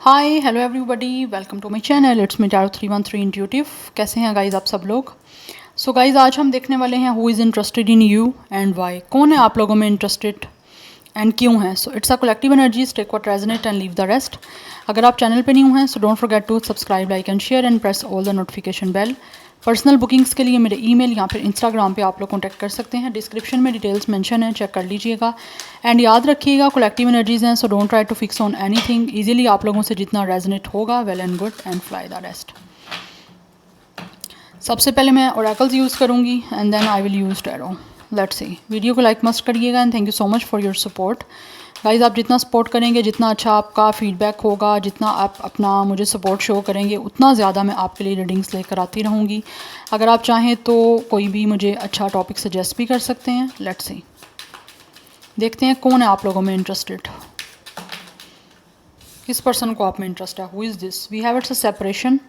Hi hello everybody, welcome to my channel. It's me tarot 313 intuitive. कैसे हैं guys आप सब लोग? सो गाइज आज हम देखने वाले हैं who is interested in you and why. कौन है आप लोगों में इंटरेस्टेड एंड क्यों है? So it's a collective energies, take what resonate and leave the rest. अगर आप चैनल पे न्यू हैं so don't forget to subscribe, like and share and press all the notification bell. Personal bookings के लिए मेरे email या फिर Instagram पे आप लोग कॉन्टैक्ट कर सकते हैं। डिस्क्रिप्शन में डिटेल्स मेंशन है, चेक कर लीजिएगा। एंड याद रखिएगा कलेक्टिव एनर्जीज हैं, so don't try to fix on anything. Easily आप लोगों से जितना रेजोनेट होगा well and good and fly the rest. सबसे पहले मैं ओरेकल्स यूज़ करूँगी and then I will use tarot. Let's see. Video को लाइक मस्ट करिएगा and thank you so much for your support. Guys आप जितना सपोर्ट करेंगे, जितना अच्छा आपका फीडबैक होगा, जितना आप अपना मुझे सपोर्ट शो करेंगे, उतना ज़्यादा मैं आपके लिए रीडिंग्स लेकर आती रहूँगी। अगर आप चाहें तो कोई भी मुझे अच्छा टॉपिक सजेस्ट भी कर सकते हैं। लेट्स सी, देखते हैं कौन है आप लोगों में इंटरेस्टेड, किस पर्सन को आप में इंटरेस्ट है। Who is this? We have it's a separation,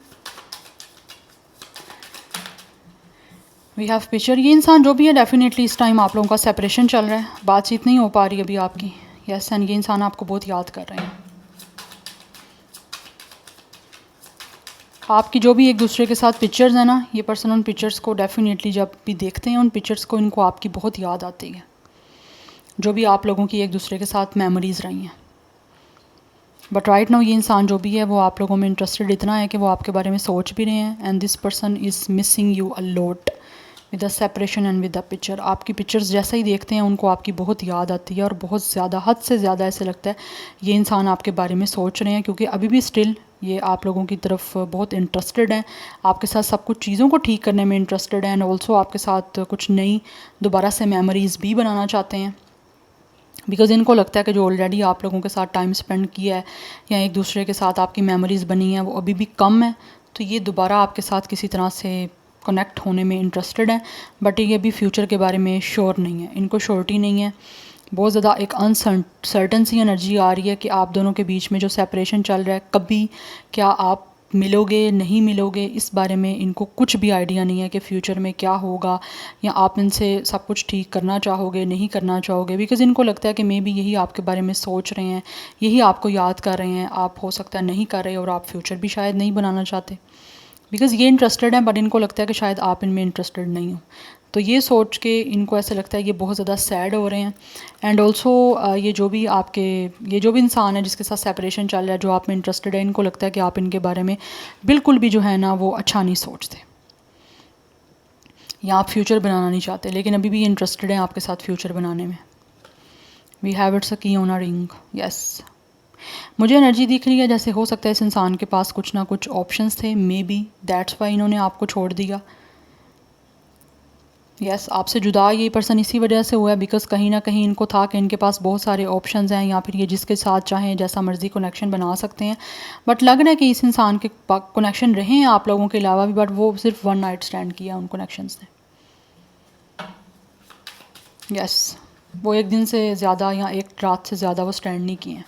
we have picture. ये इंसान जो भी है डेफिनेटली इस टाइम आप लोगों का सेपरेशन चल रहा है, बातचीत नहीं हो पा रही अभी आपकी। यस, एंड ये इंसान आपको बहुत याद कर रहे हैं। आपकी जो भी एक दूसरे के साथ पिक्चर्स हैं ना, ये पर्सन उन पिक्चर्स को डेफिनेटली जब भी देखते हैं, उन पिक्चर्स को इनको आपकी बहुत याद आती है, जो भी आप लोगों की एक दूसरे के साथ मेमोरीज़ रही हैं। बट राइट नाउ ये इंसान जो भी है वो आप लोगों में इंटरेस्टेड इतना है कि वो आपके बारे में सोच भी रहे हैं। And this person is missing you a lot with the separation and with the picture. आपकी पिक्चर्स जैसे ही देखते हैं उनको आपकी बहुत याद आती है और बहुत ज़्यादा, हद से ज़्यादा ऐसे लगता है ये इंसान आपके बारे में सोच रहे हैं, क्योंकि अभी भी स्टिल ये आप लोगों की तरफ बहुत इंटरेस्टेड हैं। आपके साथ सब कुछ चीज़ों को ठीक करने में इंटरेस्टेड हैं एंड ऑल्सो आपके साथ कुछ नई दोबारा से मेमोरीज़ भी बनाना चाहते हैं। बिकॉज़ इनको लगता है कि जो ऑलरेडी आप लोगों के साथ टाइम स्पेंड किया है या एक दूसरे के साथ आपकी मेमोरीज़ बनी हैं वो अभी भी कम है, तो ये दोबारा आपके साथ किसी तरह से कनेक्ट होने में इंटरेस्टेड है। बट ये अभी फ्यूचर के बारे में श्योर नहीं है, इनको श्योरिटी नहीं है। बहुत ज़्यादा एक अनसर्टन सी एनर्जी आ रही है कि आप दोनों के बीच में जो सेपरेशन चल रहा है, कभी क्या आप मिलोगे नहीं मिलोगे, इस बारे में इनको कुछ भी आइडिया नहीं है कि फ्यूचर में क्या होगा, या आप इनसे सब कुछ ठीक करना चाहोगे नहीं करना चाहोगे। बिकॉज़ इनको लगता है कि मे बी यही आपके बारे में सोच रहे हैं, यही आपको याद कर रहे हैं। आप हो सकता है नहीं कर रहे और आप फ्यूचर भी शायद नहीं बनाना चाहते, बिकॉज़ ये इंटरेस्टेड हैं बट इनको लगता है कि शायद आप इनमें इंटरेस्टेड नहीं हो। तो ये सोच के इनको ऐसा लगता है ये बहुत ज़्यादा सैड हो रहे हैं। एंड ऑल्सो ये जो भी इंसान है जिसके साथ सेपरेशन चल रहा है, जो आप में इंटरेस्टेड है, इनको लगता है कि आप इनके बारे में बिल्कुल भी जो है ना वो अच्छा नहीं सोचते, या आप फ्यूचर बनाना नहीं चाहते, लेकिन अभी भी इंटरेस्टेड हैं आपके साथ फ्यूचर बनाने में। वी हैव इट्स अ की ऑन अ रिंग। यस, मुझे एनर्जी दिख रही है जैसे हो सकता है इस इंसान के पास कुछ ना कुछ ऑप्शंस थे, मे बी दैट्स वाई इन्होंने आपको छोड़ दिया। यस, आपसे जुदा ये पर्सन इसी वजह से हुआ है बिकॉज कहीं ना कहीं इनको था कि इनके पास बहुत सारे ऑप्शंस हैं, या फिर ये जिसके साथ चाहें जैसा मर्ज़ी कनेक्शन बना सकते हैं। बट लग रहा है कि इस इंसान के कनेक्शन रहे हैं आप लोगों के अलावा भी, बट वो सिर्फ वन नाइट स्टैंड किया उन कनेक्शंस ने। यस, वो एक दिन से ज़्यादा या एक रात से ज़्यादा वो स्टैंड नहीं किए हैं,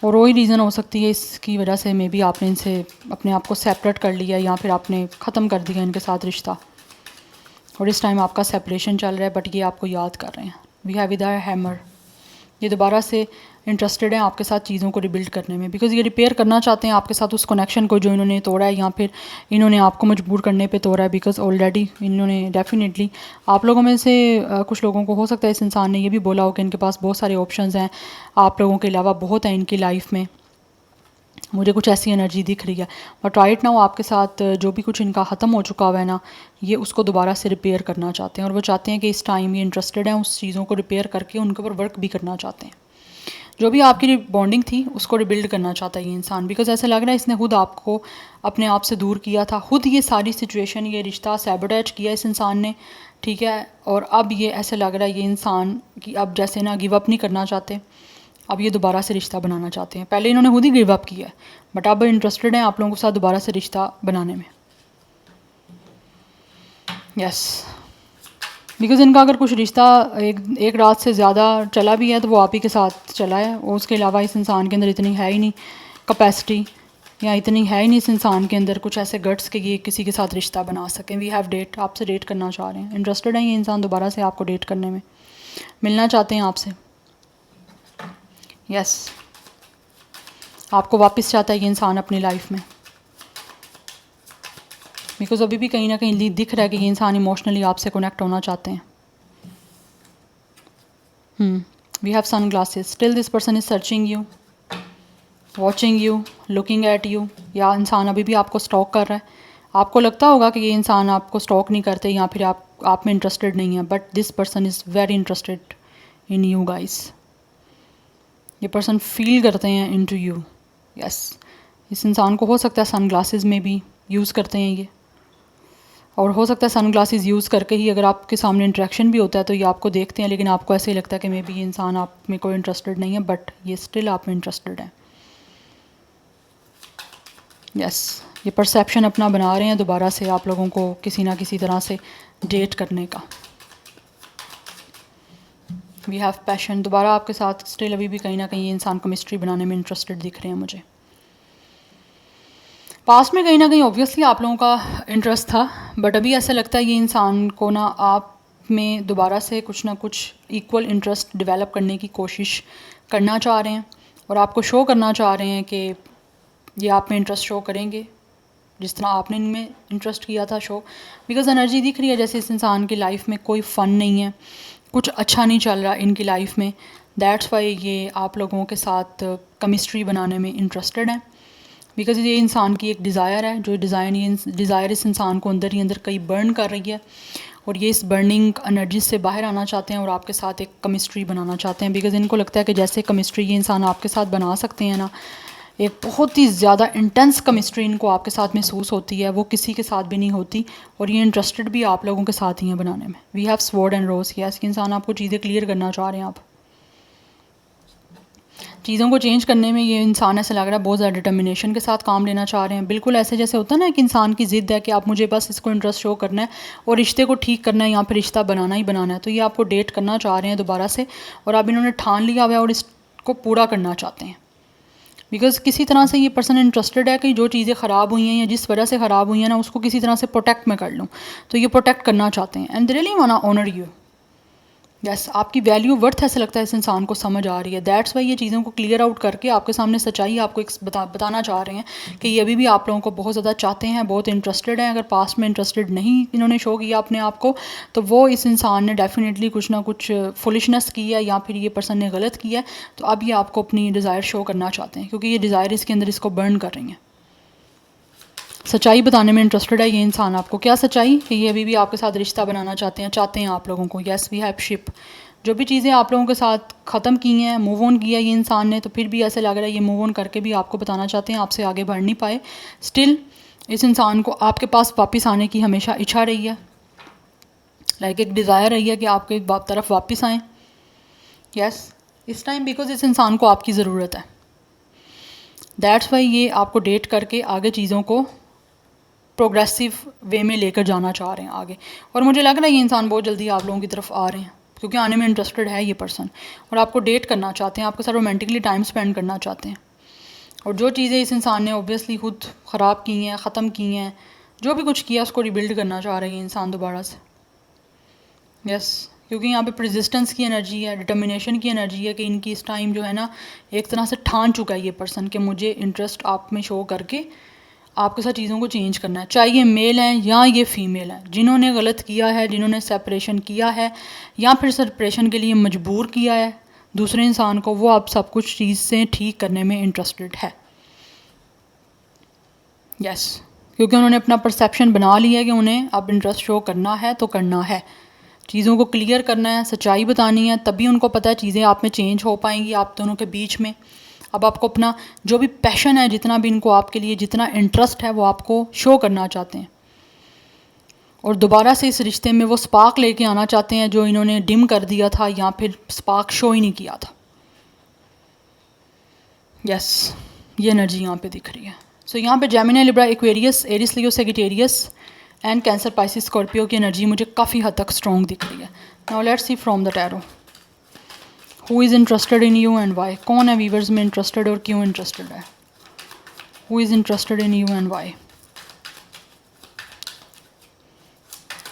और वही रीज़न हो सकती है इसकी वजह से मे बी आपने इनसे अपने आप को सेपरेट कर लिया, या फिर आपने ख़त्म कर दिया इनके साथ रिश्ता, और इस टाइम आपका सेपरेशन चल रहा है बट ये आपको याद कर रहे हैं। वी हैव विद हैमर, ये दोबारा से इंटरेस्टेड हैं आपके साथ चीज़ों को रिबिल्ड करने में, बिकॉज़ ये रिपेयर करना चाहते हैं आपके साथ उस कनेक्शन को जो इन्होंने तोड़ा है, या फिर इन्होंने आपको मजबूर करने पे तोड़ा है। बिकॉज़ ऑलरेडी इन्होंने डेफिनेटली आप लोगों में से कुछ लोगों को हो सकता है इस इंसान ने ये भी बोला हो कि इनके पास बहुत सारे ऑप्शंस हैं, आप लोगों के अलावा बहुत हैं इनकी लाइफ में। मुझे कुछ ऐसी एनर्जी दिख रही है, बट राइट नाउ आपके साथ जो भी कुछ इनका ख़त्म हो चुका हुआ है ना, ये उसको दोबारा से रिपेयर करना चाहते हैं, और वो चाहते हैं कि इस टाइम ये इंटरेस्टेड हैं उस चीज़ों को रिपेयर करके उनके ऊपर वर्क भी करना चाहते हैं। जो भी आपकी बॉन्डिंग थी उसको रिबिल्ड करना चाहता है ये इंसान, बिकॉज ऐसा लग रहा है इसने खुद आपको अपने आप से दूर किया था, खुद ये सारी सिचुएशन, ये रिश्ता सैबोटेज किया इस इंसान ने, ठीक है। और अब ये ऐसा लग रहा है ये इंसान कि अब जैसे ना गिव अप नहीं करना चाहते, अब ये दोबारा से रिश्ता बनाना चाहते हैं। पहले इन्होंने खुद ही गिव अप किया है, बट अब इंटरेस्टेड हैं आप लोगों के साथ दोबारा से रिश्ता बनाने में। यस, बिकॉज़ इनका अगर कुछ रिश्ता एक रात से ज़्यादा चला भी है तो वो आप ही के साथ चला है, और उसके अलावा इस इंसान के अंदर इतनी है ही नहीं कैपेसिटी, या इतनी है ही नहीं इस इंसान के अंदर कुछ ऐसे गट्स कि ये किसी के साथ रिश्ता बना सकें। वी हैव डेट, आपसे डेट करना चाह रहे हैं, इंटरेस्टेड है ये इंसान दोबारा से आपको डेट करने में, मिलना चाहते हैं आपसे। यस, आपको वापस चाहता है ये इंसान अपनी लाइफ में, बिकॉज अभी भी कहीं ना कहीं दिख रहा है कि ये इंसान इमोशनली आपसे कनेक्ट होना चाहते हैं. We have sunglasses. Still this person is searching you, watching you, looking at you. या इंसान अभी भी आपको स्टॉक कर रहा है. आपको लगता होगा कि ये इंसान आपको स्टॉक नहीं करते या फिर आप में इंटरेस्टेड नहीं है, but this person is very interested in you guys. ये पर्सन फील करते हैं इन टू यू. यस, इस इंसान को हो सकता है सन ग्लासेस में भी यूज़ करते हैं ये, और हो सकता है सन ग्लासेस यूज़ करके ही अगर आपके सामने इंटरेक्शन भी होता है तो ये आपको देखते हैं, लेकिन आपको ऐसे ही लगता है कि मे बी ये इंसान आप में कोई इंटरेस्टेड नहीं है, बट ये स्टिल आप में इंटरेस्टेड है. यस, ये परसेप्शन अपना बना रहे हैं दोबारा से आप लोगों को किसी ना किसी तरह से डेट करने का. We have passion. दोबारा आपके साथ स्टिल अभी भी कहीं ना कहीं ये इंसान केमिस्ट्री बनाने में इंटरेस्टेड दिख रहे हैं मुझे. पास्ट में कहीं ना कहीं ऑब्वियसली आप लोगों का इंटरेस्ट था, बट अभी ऐसा लगता है ये इंसान को ना आप में दोबारा से कुछ ना कुछ इक्वल इंटरेस्ट डेवलप करने की कोशिश करना चाह रहे हैं, और आपको शो करना चाह रहे हैं कि ये आप में इंटरेस्ट शो करेंगे जिस तरह आपने इनमें इंटरेस्ट किया था शो. बिकॉज एनर्जी दिख रही है जैसे इस इंसान की लाइफ में कोई फ़न नहीं है, कुछ अच्छा नहीं चल रहा इनकी लाइफ में. दैट्स वाई ये आप लोगों के साथ केमिस्ट्री बनाने में इंटरेस्टेड है. बिकॉज ये इंसान की एक डिज़ायर है, जो डिज़ायर इस इंसान को अंदर ही अंदर कहीं बर्न कर रही है, और ये इस बर्निंग एनर्जी से बाहर आना चाहते हैं और आपके साथ एक केमिस्ट्री बनाना चाहते हैं. बिकॉज इनको लगता है कि जैसे केमिस्ट्री ये इंसान आपके साथ बना सकते हैं ना, एक बहुत ही ज़्यादा इंटेंस केमिस्ट्री इनको आपके साथ महसूस होती है, वो किसी के साथ भी नहीं होती, और ये इंटरेस्टेड भी आप लोगों के साथ ही हैं बनाने में. We have sword and rose. Yes, कि इंसान आपको चीज़ें क्लियर करना चाह रहे हैं. आप चीज़ों को चेंज करने में ये इंसान ऐसा लग रहा है बहुत ज़्यादा डिटर्मिनेशन के साथ काम लेना चाह रहे हैं. बिल्कुल ऐसे जैसे होता है ना कि इंसान की ज़िद है कि आप मुझे बस इसको इंटरेस्ट शो करना है और रिश्ते को ठीक करना है या फिर रिश्ता बनाना ही बनाना है. तो ये आपको डेट करना चाह रहे हैं दोबारा से, और अब इन्होंने ठान लिया हुआ है और इसको पूरा करना चाहते हैं. बिकॉज़ किसी तरह से ये पर्सन इंटरेस्टेड है कि जो चीज़ें ख़राब हुई हैं या जिस वजह से ख़राब हुई हैं ना, उसको किसी तरह से प्रोटेक्ट मैं कर लूँ. तो ये प्रोटेक्ट करना चाहते हैं, and they really want to honour you. Yes, आपकी वैल्यू वर्थ ऐसा लगता है इस इंसान को समझ आ रही है. दैट्स वाई ये चीज़ों को क्लियर आउट करके आपके सामने सच्चाई आपको एक बताना चाह रहे हैं कि ये अभी भी आप लोगों को बहुत ज़्यादा चाहते हैं, बहुत इंटरेस्टेड हैं. अगर पास्ट में इंटरेस्टेड नहीं इन्होंने शो किया अपने आप को, तो वो इस इंसान ने डेफिनेटली कुछ ना कुछ फुलिशनेस की है या फिर ये पर्सन ने गलत किया है. तो अब ये आपको अपनी डिज़ायर शो करना चाहते हैं, क्योंकि ये डिज़ायर इसके अंदर इसको बर्न कर रही हैं. सच्चाई बताने में इंटरेस्टेड है ये इंसान. आपको क्या सच्चाई कि ये अभी भी आपके साथ रिश्ता बनाना चाहते हैं आप लोगों को. Yes, we have ship. जो भी चीज़ें आप लोगों के साथ ख़त्म की हैं, मूव ऑन किया ये इंसान ने, तो फिर भी ऐसे लग रहा है ये मूव ऑन करके भी आपको बताना चाहते हैं आपसे आगे बढ़ नहीं पाए. स्टिल इस इंसान को आपके पास वापस आने की हमेशा इच्छा रही है, लाइक एक डिज़ायर रही है कि आपके तरफ वापस आएँ. यस, इस टाइम बिकॉज इस इंसान को आपकी ज़रूरत है. दैट्स वाई ये आपको डेट करके आगे चीज़ों को प्रोग्रेसिव वे में लेकर जाना चाह रहे हैं आगे. और मुझे लग रहा है ये इंसान बहुत जल्दी आप लोगों की तरफ आ रहे हैं, क्योंकि आने में इंटरेस्टेड है ये पर्सन, और आपको डेट करना चाहते हैं, आपके साथ रोमांटिकली टाइम स्पेंड करना चाहते हैं. और जो चीज़ें इस इंसान ने ऑब्वियसली खुद ख़राब की हैं, ख़त्म की हैं, जो भी कुछ किया उसको रिबिल्ड करना चाह रहे हैं इंसान दोबारा से. यस, क्योंकि यहाँ पे परसिस्टेंस की एनर्जी है, डिटर्मिनेशन की एनर्जी है कि इनकी इस टाइम जो है ना एक तरह से ठान चुका है ये पर्सन कि मुझे इंटरेस्ट आप में शो करके आपके साथ चीज़ों को चेंज करना है. चाहे ये मेल हैं या ये फ़ीमेल हैं, जिन्होंने गलत किया है, जिन्होंने सेपरेशन किया है या फिर सेपरेशन के लिए मजबूर किया है दूसरे इंसान को, वो आप सब कुछ चीज़ से ठीक करने में इंटरेस्टेड है. यस, क्योंकि उन्होंने अपना परसेप्शन बना लिया है कि उन्हें अब इंटरेस्ट शो करना है तो करना है, चीज़ों को क्लियर करना है, सच्चाई बतानी है, तभी उनको पता है चीज़ें आप में चेंज हो पाएंगी आप दोनों के बीच में. अब आपको अपना जो भी पैशन है, जितना भी इनको आपके लिए जितना इंटरेस्ट है, वो आपको शो करना चाहते हैं, और दोबारा से इस रिश्ते में वो स्पार्क लेके आना चाहते हैं जो इन्होंने डिम कर दिया था या फिर स्पार्क शो ही नहीं किया था. यस, ये एनर्जी यहाँ पे दिख रही है. सो यहाँ पे Gemini, Libra, Aquarius, Aries, Leo, Sagittarius and Cancer, Pisces, Scorpio की एनर्जी मुझे काफ़ी हद तक स्ट्रॉन्ग दिख रही है. Now let's see from the tarot who is interested in you and why. कौन है वीवर्स में इंटरेस्टेड और क्यों इंटरेस्टेड है? Who is interested in you and why.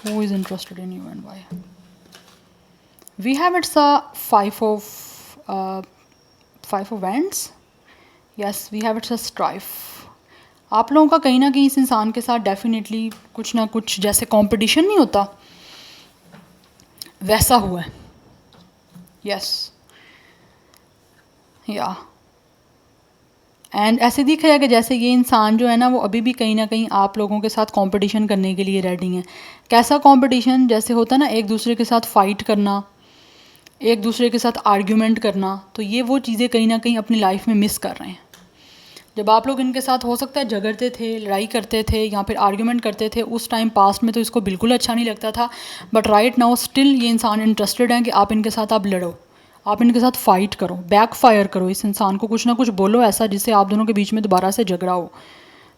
Who is interested in you and why? We have it's a 5 of 5 of wands, yes we have it's a strife. आप लोगों का कहीं ना कहीं इस इंसान के साथ डेफिनेटली कुछ ना कुछ, जैसे कंपटीशन नहीं होता वैसा हुआ है। यस या एंड ऐसे दिख रहा है कि जैसे ये इंसान जो है ना वो अभी भी कहीं ना कहीं आप लोगों के साथ कंपटीशन करने के लिए रेडी हैं। कैसा कंपटीशन? जैसे होता है ना एक दूसरे के साथ फाइट करना, एक दूसरे के साथ आर्ग्यूमेंट करना, तो ये वो चीज़ें कहीं ना कहीं अपनी लाइफ में मिस कर रहे हैं। जब आप लोग इनके साथ हो सकता है झगड़ते थे, लड़ाई करते थे या फिर आर्ग्यूमेंट करते थे, उस टाइम पास्ट में तो इसको बिल्कुल अच्छा नहीं लगता था, बट राइट नाउ स्टिल ये इंसान इंटरेस्टेड है कि आप इनके साथ आप लड़ो, आप इनके साथ फाइट करो, बैक फायर करो, इस इंसान को कुछ ना कुछ बोलो ऐसा जिससे आप दोनों के बीच में दोबारा से झगड़ा हो।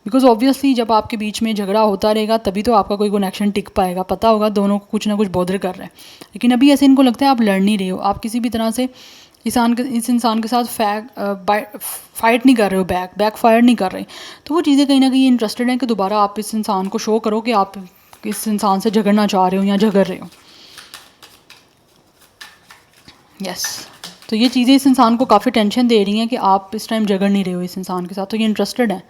बिकॉज ऑब्वियसली जब आपके बीच में झगड़ा होता रहेगा तभी तो आपका कोई कनेक्शन टिक पाएगा, पता होगा दोनों को कुछ ना कुछ बॉदर कर रहे हैं। लेकिन अभी ऐसे इनको लगता है आप लड़ नहीं रहे हो, आप किसी भी तरह से इस इंसान के साथ फाइट नहीं कर रहे हो, बैक फायर नहीं कर रहे, तो वो चीज़ें कहीं ना कहीं इंटरेस्टेड हैं कि दोबारा आप इस इंसान को शो करो कि आप इस इंसान से झगड़ना चाह रहे हो या झगड़ रहे हो। यस तो ये चीज़ें इस इंसान को काफ़ी टेंशन दे रही हैं कि आप इस टाइम झगड़ नहीं रहे हो इस इंसान के साथ, तो ये इंटरेस्टेड है।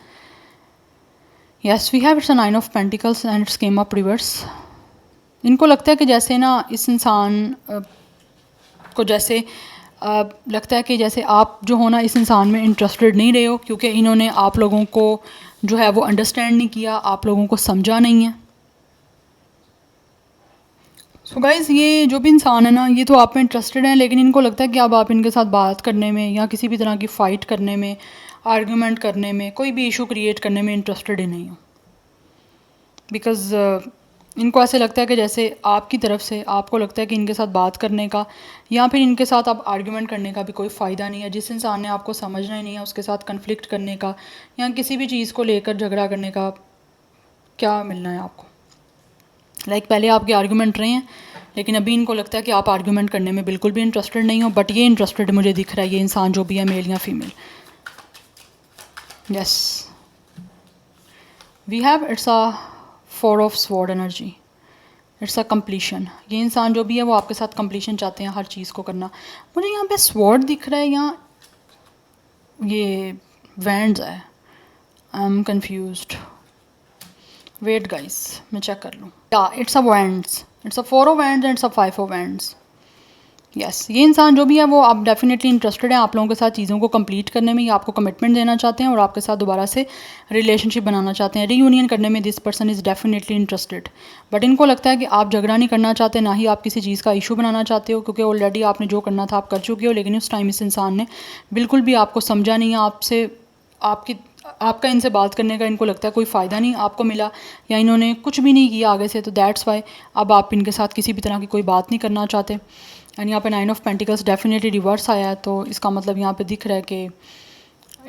Yes we have it's a 9 of pentacles and it's came up reverse. इनको लगता है कि जैसे ना इस इंसान को जैसे लगता है कि जैसे आप जो हो ना इस इंसान में इंटरेस्टेड नहीं रहे हो, क्योंकि इन्होंने आप लोगों को जो है वो अंडरस्टैंड नहीं किया, आप लोगों को समझा नहीं है। सो गाइज़ ये जो भी इंसान है ना ये तो आप में इंटरेस्टेड हैं, लेकिन इनको लगता है कि अब आप इनके साथ बात करने में या किसी भी तरह की फ़ाइट करने में, आर्ग्यूमेंट करने में, कोई भी इशू क्रिएट करने में इंटरेस्टेड ही नहीं हो। बिकॉज़ इनको ऐसे लगता है कि जैसे आपकी तरफ से आपको लगता है कि इनके साथ बात करने का या फिर इनके साथ आप आर्ग्यूमेंट करने का भी कोई फ़ायदा नहीं है। जिस इंसान ने आपको समझना ही नहीं है उसके साथ कन्फ्लिक्ट करने का या किसी भी चीज़ को लेकर झगड़ा करने का क्या मिलना है आपको। पहले आपके आर्ग्यूमेंट रहे हैं, लेकिन अभी इनको लगता है कि आप आर्ग्यूमेंट करने में बिल्कुल भी इंटरेस्टेड नहीं हो, बट ये इंटरेस्टेड मुझे दिख रहा है, ये इंसान जो भी है, मेल या female. Yes we have it's a 4 of sword energy, it's a completion. ये इंसान जो भी है वो आपके साथ कम्प्लीशन चाहते हैं, हर चीज़ को करना। मुझे यहाँ पे स्वॉर्ड दिख रहा है या ये वैंड्स है, I am confused. Wait guys मैं चेक कर लूँ। या it's a wands, it's a 4 of wands and it's a 5 of wands. Yes ये इंसान जो भी है वो आप डेफिनेटली इंटरेस्टेड हैं आप लोगों के साथ चीज़ों को कंप्लीट करने में, या आपको कमिटमेंट देना चाहते हैं और आपके साथ दोबारा से रिलेशनशिप बनाना चाहते हैं, रीयूनियन करने में this person is definitely interested. But इनको लगता है कि आप झगड़ा नहीं करना चाहते, ना ही आप किसी चीज़ का इशू बनाना चाहते हो, क्योंकि ऑलरेडी आपने जो करना था आप कर चुके हो। लेकिन उस टाइम इस इंसान ने बिल्कुल भी आपको समझा नहीं है, आपका इनसे बात करने का इनको लगता है कोई फ़ायदा नहीं आपको मिला, या इन्होंने कुछ भी नहीं किया आगे से, तो दैट्स वाई अब आप इनके साथ किसी भी तरह की कोई बात नहीं करना चाहते। एंड यहाँ पे 9 ऑफ पेंटिकल्स डेफिनेटली रिवर्स आया है, तो इसका मतलब यहाँ पे दिख रहा है कि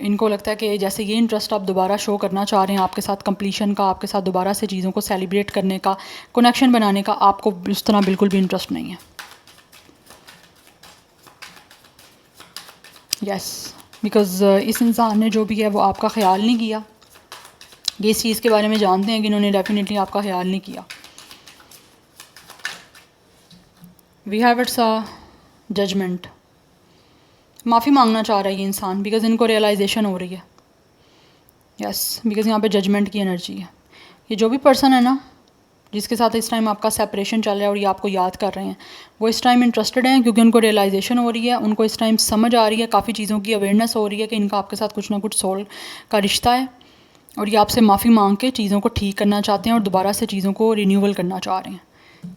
इनको लगता है कि जैसे ये इंटरेस्ट आप दोबारा शो करना चाह रहे हैं आपके साथ कंप्लीशन का, आपके साथ दोबारा से चीज़ों को सेलिब्रेट करने का, कनेक्शन बनाने का, आपको इस तरह बिल्कुल भी इंटरेस्ट नहीं है। यस बिकॉज़ इस इंसान ने जो भी है वो आपका ख्याल नहीं किया, ये इस चीज़ के बारे में जानते हैं कि इन्होंने डेफिनेटली आपका ख्याल नहीं किया। We have it's a judgement, माफ़ी मांगना चाह रहा है ये इंसान, बिकॉज़ इनको रियलाइजेशन हो रही है। यस बिकॉज़ यहाँ पे जजमेंट की एनर्जी है। ये जो भी पर्सन है ना जिसके साथ इस टाइम आपका सेपरेशन चल रहा है और ये आपको याद कर रहे हैं, वो इस टाइम इंटरेस्टेड हैं, क्योंकि उनको रियलाइजेशन हो रही है, उनको इस टाइम समझ आ रही है, काफ़ी चीज़ों की अवेयरनेस हो रही है कि इनका आपके साथ कुछ ना कुछ सोल का रिश्ता है, और ये आपसे माफ़ी मांग के चीज़ों को ठीक करना चाहते हैं और दोबारा से चीज़ों को रिन्यूअल करना चाह रहे हैं।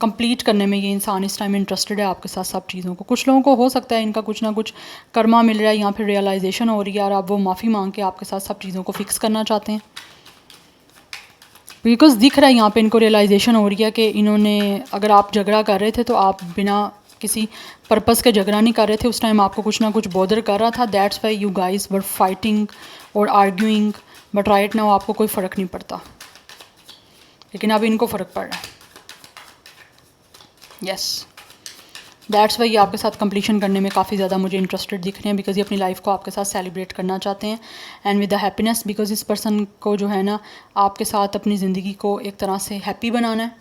कंप्लीट करने में ये इंसान इस टाइम इंटरेस्टेड है आपके साथ सब चीज़ों को। कुछ लोगों को हो सकता है इनका कुछ ना कुछ कर्मा मिल रहा है या फिर रियलाइजेशन हो रही है और आप वो माफ़ी मांग के आपके साथ सब चीज़ों को फिक्स करना चाहते हैं। बिकॉज़ दिख रहा है यहाँ पे इनको रियलाइजेशन हो रही है कि इन्होंने, अगर आप झगड़ा कर रहे थे तो आप बिना किसी पर्पस के झगड़ा नहीं कर रहे थे, उस टाइम आपको कुछ ना कुछ बॉदर कर रहा था, that's why you guys were fighting और आर्ग्यूइंग, बट राइट नाउ आपको कोई फ़र्क नहीं पड़ता, लेकिन अब इनको फ़र्क पड़ रहा है। यस दैट्स वाई ये आपके साथ कंप्लीशन करने में काफ़ी ज़्यादा मुझे इंटरेस्टेड दिख रहे हैं, बिकॉज़ ये अपनी लाइफ को आपके साथ सेलिब्रेट करना चाहते हैं and with the happiness, because इस पर्सन को जो है ना आपके साथ अपनी ज़िंदगी को एक तरह से हैप्पी बनाना है,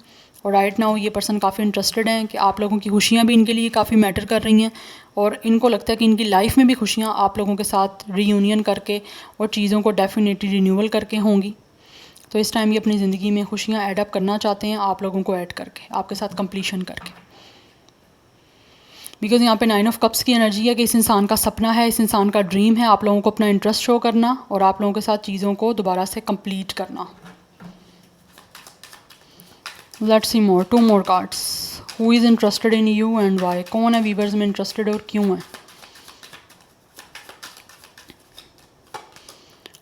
और राइट नाउ ये पर्सन काफ़ी इंटरेस्टेड हैं कि आप लोगों की खुशियाँ भी इनके लिए काफ़ी मैटर कर रही हैं, और इनको लगता है कि इनकी लाइफ में भी खुशियाँ आप लोगों के साथ रीयूनियन करके और चीज़ों को डेफिनेटली रिन्यूअल करके होंगी। तो इस टाइम ये अपनी ज़िंदगी में खुशियाँ ऐड अप करना चाहते हैं आप लोगों को ऐड करके, आपके साथ कंप्लीशन करके। बिकॉज़ यहाँ पे 9 ऑफ कप्स की एनर्जी है कि इस इंसान का सपना है, इस इंसान का ड्रीम है आप लोगों को अपना इंटरेस्ट शो करना और आप लोगों के साथ चीज़ों को दोबारा से कंप्लीट करना। Let's see more, 2 more cards. Who is interested in you and why? कौन है वीवर्स में इंटरेस्टेड और क्यों है?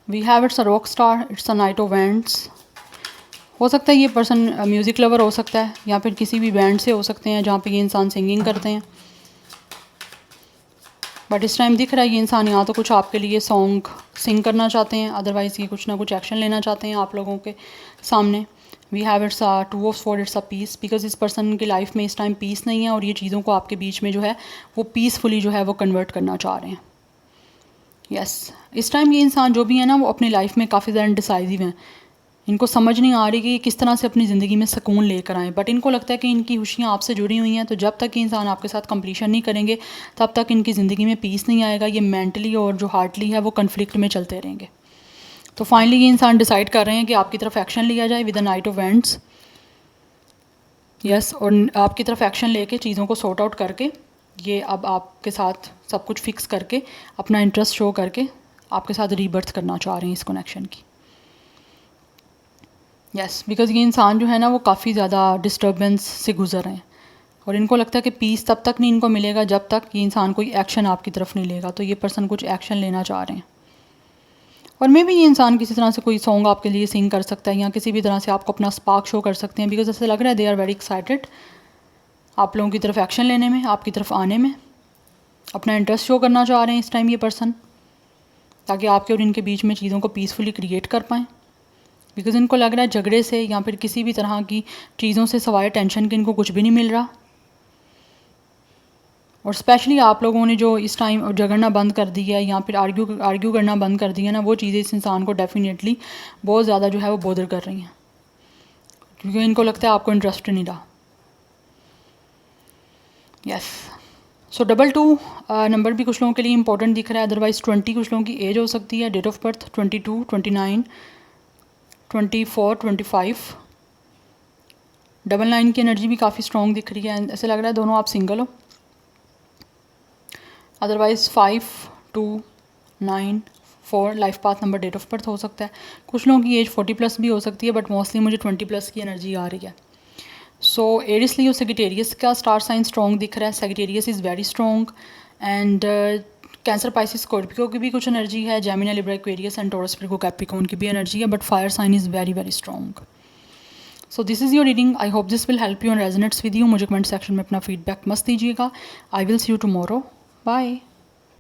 We have it's a rock star, it's a knight of bands. हो सकता है ये पर्सन म्यूज़िक लवर हो सकता है, या फिर किसी भी बैंड से हो सकते हैं जहाँ पे ये इंसान सिंगिंग करते हैं। बट इस टाइम दिख रहा है ये इंसान यहाँ तो कुछ आपके लिए सॉन्ग सिंग करना चाहते हैं, अदरवाइज़ ये कुछ ना कुछ एक्शन लेना चाहते हैं आप लोगों के सामने। We have it's a 2 of sword, it's a peace. Because इस पर्सन की लाइफ में इस टाइम पीस नहीं है और ये चीज़ों को आपके बीच में जो है वो पीसफुली जो है वो कन्वर्ट करना चाह रहे हैं। यस, इस टाइम ये इंसान जो भी है ना वो अपनी लाइफ में काफ़ी ज़्यादा डिसाइसिव हैं। इनको समझ नहीं आ रही कि किस तरह से अपनी ज़िंदगी में सुकून लेकर आएँ, बट इनको लगता है कि इनकी खुशियाँ आपसे जुड़ी हुई हैं, तो जब तक ये इंसान आपके साथ कंप्लीशन नहीं करेंगे तब तक इनकी ज़िंदगी में पीस नहीं आएगा। ये मेंटली और जो हार्टली है वो कन्फ्लिक्ट में चलते रहेंगे। तो फाइनली ये इंसान डिसाइड कर रहे हैं कि आपकी तरफ एक्शन लिया जाए with the night of wands. Yes, और आपकी तरफ एक्शन लेके चीज़ों को सॉर्ट आउट करके ये अब आपके साथ सब कुछ फिक्स करके अपना इंटरेस्ट शो करके आपके साथ रीबर्थ करना चाह रहे हैं इस कनेक्शन की। यस, बिकॉज़ ये इंसान जो है ना वो काफ़ी ज़्यादा डिस्टर्बेंस से गुजर रहे हैं और इनको लगता है कि पीस तब तक नहीं इनको मिलेगा जब तक ये इंसान कोई एक्शन आपकी तरफ नहीं लेगा। तो ये पर्सन कुछ एक्शन लेना चाह रहे हैं, और मे भी ये इंसान किसी तरह से कोई सॉन्ग आपके लिए सिंग कर सकता है या किसी भी तरह से आपको अपना स्पार्क शो कर सकते हैं। बिकॉज ऐसे लग रहा है दे आर वेरी एक्साइटेड आप लोगों की तरफ एक्शन लेने में, आपकी तरफ आने में, अपना इंटरेस्ट शो करना चाह रहे हैं इस टाइम ये पर्सन, ताकि आपके और इनके बीच में चीज़ों को पीसफुली क्रिएट कर पाएँ। बिकॉज़ इनको लग रहा है झगड़े से या फिर किसी भी तरह की चीज़ों से सवाए टेंशन के इनको कुछ भी नहीं मिल रहा। और स्पेशली आप लोगों ने जो इस टाइम झगड़ना बंद कर दिया है या फिर आर्ग्यू करना बंद कर दिया ना, वो चीज़ें इस इंसान को डेफिनेटली बहुत ज़्यादा जो है वो बॉदर कर रही हैं, क्योंकि इनको लगता है आपको इंटरेस्ट नहीं रहा। यस, सो 22 नंबर भी कुछ लोगों के लिए इंपॉर्टेंट दिख रहा है, अदरवाइज़ 20 कुछ लोगों की एज हो सकती है, डेट ऑफ बर्थ 22, 29, 24, 25। 99 की एनर्जी भी काफ़ी स्ट्रॉन्ग दिख रही है, ऐसे लग रहा है दोनों आप सिंगल हो। Otherwise 5, 2, 9, 4 life path number date of birth हो सकता है। कुछ लोगों की एज 40+ भी हो सकती है, बट मोस्टली मुझे 20+ की एनर्जी आ रही है। सो एरिस लियो सेजिटेरियस का स्टार साइन स्ट्रॉन्ग दिख रहा है, Sagittarius is very strong. And Cancer, Pisces, Scorpio की भी कुछ एनर्जी है, Gemini, Libra, Aquarius and Taurus, Virgo, Capricorn की भी एनर्जी है, but fire sign is very very strong. So this is your reading, I hope this will help you and resonates with you. मुझे comment section में अपना feedback मस्त दीजिएगा। I will see you tomorrow, bye.